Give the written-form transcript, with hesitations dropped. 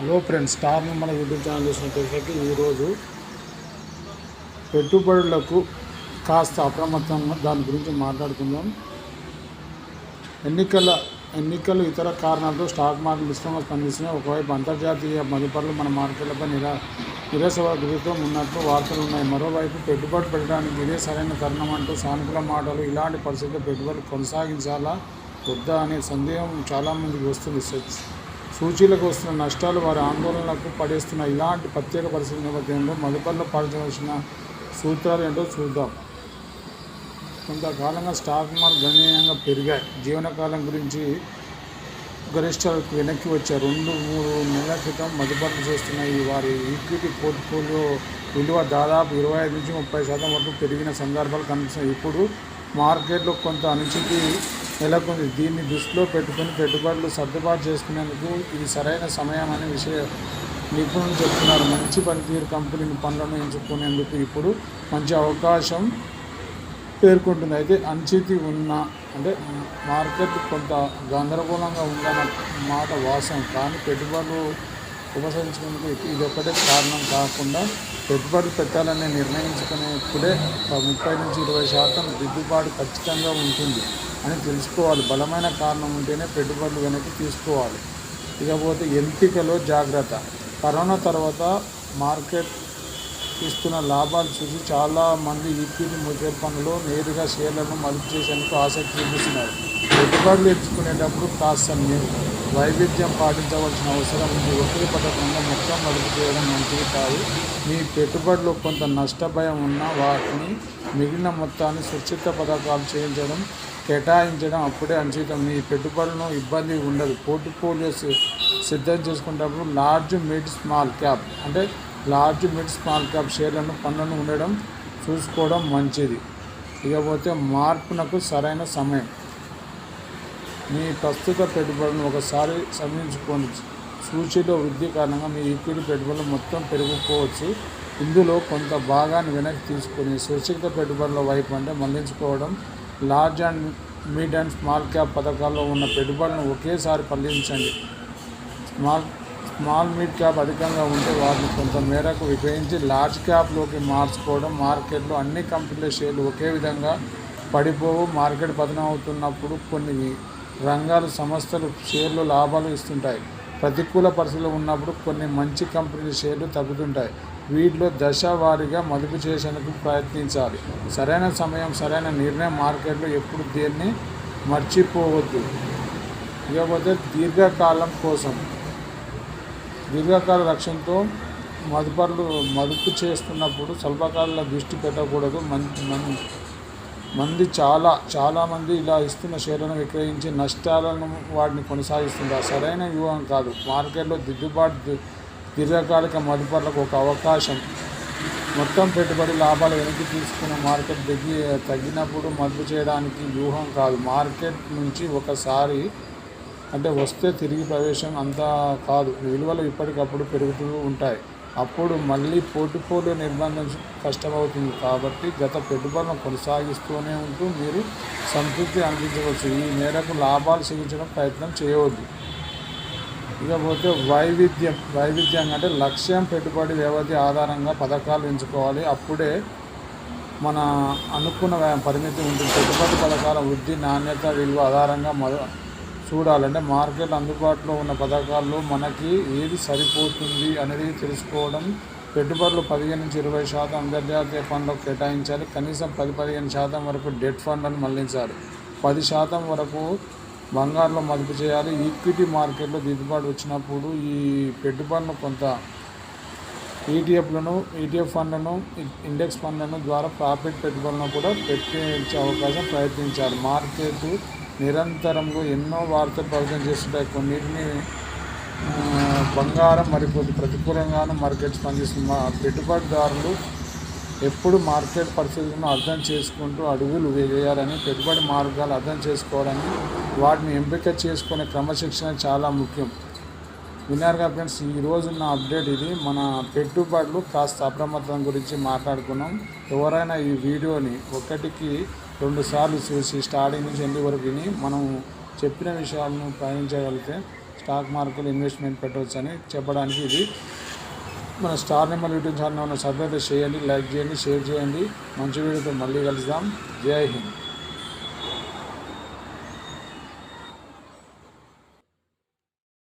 Hello friends, star మన YouTube channel చూసినట్లయితే ఈరోజు పెట్టుబడులకు కాస్త అప్రమత్తంగా దాని గురించి మాట్లాడుకుందాం. ఎన్నికలు ఇతర కారణాలతో స్టాక్ మార్కెట్ మిశ్రమంగా స్పందిస్తున్నాయి. ఒకవైపు అంతర్జాతీయ మదుపర్లు మన మార్కెట్లపై నిరాశతో ఉన్నట్లు వార్తలు ఉన్నాయి. మరోవైపు పెట్టుబడి పెట్టడానికి ఇదే సరైన తరుణం అంటూ సానుకూల మాటలు. ఇలాంటి పరిస్థితుల్లో పెట్టుబడులు కొనసాగించాలా వద్దా అనే సందేహం చాలామందికి వస్తుంది. సూచీలకు వస్తున్న నష్టాలు వారి ఆందోళనలకు పడేస్తున్న ఇలాంటి ప్రత్యేక పరిస్థితుల నేపథ్యంలో మదుపర్లు పాటించవలసిన సూత్రాలు ఏంటో చూద్దాం. కొంతకాలంగా స్టాక్ మార్కెట్ గణనీయంగా పెరిగాయి. జీవనకాలం గురించి గరిష్టాలకు వెనక్కి వచ్చారు. 2-3 నెలల క్రితం మదుపర్లు చేస్తున్న వారి ఈక్విటీ పోర్ట్ఫోలియో విలువ దాదాపు 25-30% వరకు పెరిగిన సందర్భాలు కనిపిస్తున్నాయి. ఇప్పుడు మార్కెట్లో కొంత అనిశ్చితి నెలకొంది. దీన్ని దృష్టిలో పెట్టుకుని పెట్టుబడులు సర్దుబాటు చేసుకునేందుకు ఇది సరైన సమయం అనే నిపుణులు చెబుతున్నారు. మంచి పనితీరు కంపెనీ పనులను ఎంచుకునేందుకు ఇప్పుడు మంచి అవకాశం పేర్కొంటుంది. అయితే అనిశ్చితి మార్కెట్ కొంత గందరగోళంగా ఉందన్న మాట వాస్తవం. కానీ పెట్టుబడులు ఉపసరించుకునేందుకు ఇది ఒక్కటే కారణం కాకుండా పెట్టుబడులు పెట్టాలని నిర్ణయించుకునేప్పుడే 30-20% దిద్దుబాటు ఖచ్చితంగా ఉంటుంది అని తెలుసుకోవాలి. బలమైన కారణం ఉంటేనే పెట్టుబడులు వెనక్కి తీసుకోవాలి. ఇకపోతే ఎంపికలో జాగ్రత్త. కరోనా తర్వాత మార్కెట్ ఇస్తున్న లాభాలు చూసి చాలామంది ఈక్విటీ మ్యూచువల్ ఫండ్లు నేరుగా షేర్లను మదుపు చేసేందుకు ఆసక్తి చూపిస్తున్నారు. పెట్టుబడులు ఎంచుకునేటప్పుడు కాస్త వైవిధ్యం పాటించవలసిన అవసరం ఉంది. ఒకే పథకంగా మొత్తం మదుపు చేయడం మంచిది కాదు. మీ పెట్టుబడిలో కొంత నష్టభయం ఉన్న వాటిని మిగిలిన మొత్తాన్ని సురక్షిత పథకాలు కేటాయించడం అప్పుడే అంచితం. మీ పెట్టుబడులను ఇబ్బంది ఉండదు. పోర్ట్ఫోలియో సిద్ధం చేసుకునేటప్పుడు లార్జ్ మిడ్ స్మాల్ క్యాప్ షేర్లను పన్నులను ఉండడం చూసుకోవడం మంచిది. ఇకపోతే మార్పునకు సరైన సమయం. మీ ప్రస్తుత పెట్టుబడులను ఒకసారి సమీక్షించుకోండి. సూచీలో వృద్ధి కారణంగా మీ ఈక్విటీ పెట్టుబడులు మొత్తం పెరిగిపోవచ్చు. ఇందులో కొంత భాగాన్ని వెనక్కి తీసుకుని సురక్షిత పెట్టుబడుల వైపు మళ్లించుకోవడం. Large and mid and small cap పథకాల్లో ఉన్న పెట్టుబడులను ఒకేసారి పరిశీలించండి. స్మాల్ మిడ్ క్యాప్ అధికంగా ఉంటే వాటిని కొంత మేరకు విభజించి లార్జ్ క్యాప్లోకి మార్చుకోవడం. మార్కెట్లో అన్ని కంపెనీల షేర్లు ఒకే విధంగా పడిపోవు. మార్కెట్ పతనం అవుతున్నప్పుడు కొన్ని రంగాలు సంస్థలు షేర్లు లాభాలు ఇస్తుంటాయి. ప్రతికూల పరిస్థితులు ఉన్నప్పుడు కొన్ని మంచి కంపెనీల షేర్లు తగ్గుతుంటాయి. వీటిలో దశ వారీగా మదుపు చేసేందుకు ప్రయత్నించాలి. సరైన సమయం, సరైన నిర్ణయం. మార్కెట్లో ఎప్పుడు దేన్ని మర్చిపోవద్దు. ఇకపోతే దీర్ఘకాల లక్ష్యంతో మదుపు చేస్తున్నప్పుడు స్వల్పకాల దృష్టి పెట్టకూడదు. చాలామంది ఇలా ఇస్తున్న షేర్లను విక్రయించి నష్టాలను వాటిని కొనసాగిస్తుంటారు. సరైన వ్యూహం కాదు. మార్కెట్లో దీర్ఘకాలిక మదుపర్లకు ఒక అవకాశం. మొత్తం పెట్టుబడి లాభాలు వెనక్కి తీసుకున్న మార్కెట్ తగ్గినప్పుడు మదుపు చేయడానికి వ్యూహం కాదు. మార్కెట్ నుంచి ఒకసారి వస్తే తిరిగి ప్రవేశం అంతా కాదు. విలువలు ఇప్పటికప్పుడు పెరుగుతూ ఉంటాయి. అప్పుడు మళ్ళీ పోర్ట్ఫోలియో నిర్బంధం కష్టమవుతుంది. కాబట్టి గత పెట్టుబడులను కొనసాగిస్తూనే ఉంటూ మీరు సంతృప్తి అనిపించవచ్చు. ఈ మేరకు లాభాలు సిగించడం ప్రయత్నం చేయవద్దు. ఇకపోతే వైవిధ్యం లక్ష్యం, పెట్టుబడి వ్యవధి ఆధారంగా పథకాలు ఎంచుకోవాలి. అప్పుడే మన అనుకున్న పరిమితి ఉంటుంది. పెట్టుబడి పథకాల వృద్ధి, నాణ్యత, విలువ ఆధారంగా చూడాలంటే మార్కెట్ అందుబాటులో ఉన్న పథకాల్లో మనకి ఏది సరిపోతుంది అనేది తెలుసుకోవడం. పెట్టుబడులు 15-20% అంతర్జాతీయ ఫండ్లకు కేటాయించాలి. కనీసం 10-15% వరకు డెట్ ఫండ్లను మళ్లించాలి. 10% వరకు బంగారులో మదుపు చేయాలి. ఈక్విటీ మార్కెట్లో దిద్దుబాటు వచ్చినప్పుడు ఈ పెట్టుబడులను కొంత ఈటీఎఫ్ ఫండ్లను, ఇండెక్స్ ఫండ్లను ద్వారా ప్రాఫిట్ పెట్టుబడులను కూడా పెట్టించే అవకాశం ప్రయత్నించాలి. మార్కెట్ నిరంతరంలో ఎన్నో వార్తలు ప్రకటన చేస్తుంటాయి. కొన్నిటిని బంగారం మరికొద్ది ప్రతికూలంగానూ మార్కెట్ స్పందిస్తుంది. పెట్టుబడిదారులు ఎప్పుడు మార్కెట్ పరిస్థితులను అర్థం చేసుకుంటూ అడుగులు వేయాలని, పెట్టుబడి మార్గాలు అర్థం చేసుకోవాలని, వాటిని ఎంపిక చేసుకునే క్రమశిక్షణ చాలా ముఖ్యం. విన్నారుగా ఫ్రెండ్స్, ఈరోజున్న అప్డేట్ ఇది. మన పెట్టుబడులు కాస్త అప్రమత్తం గురించి మాట్లాడుకున్నాం. ఎవరైనా ఈ వీడియోని 1-2 సార్లు చూసి స్టార్టింగ్ నుంచి ఎండ్ వరకు విని మనం చెప్పిన విషయాలను పాటించగలిగితే స్టాక్ మార్కెట్లో ఇన్వెస్ట్మెంట్ పెట్టవచ్చు అని చెప్పడానికి ఇది. మన star number YouTube channel subscribe చేయండి, లైక్ చేయండి, షేర్ చేయండి. మంచి వీడియోతో మళ్ళీ కలుద్దాం. జై హింద్.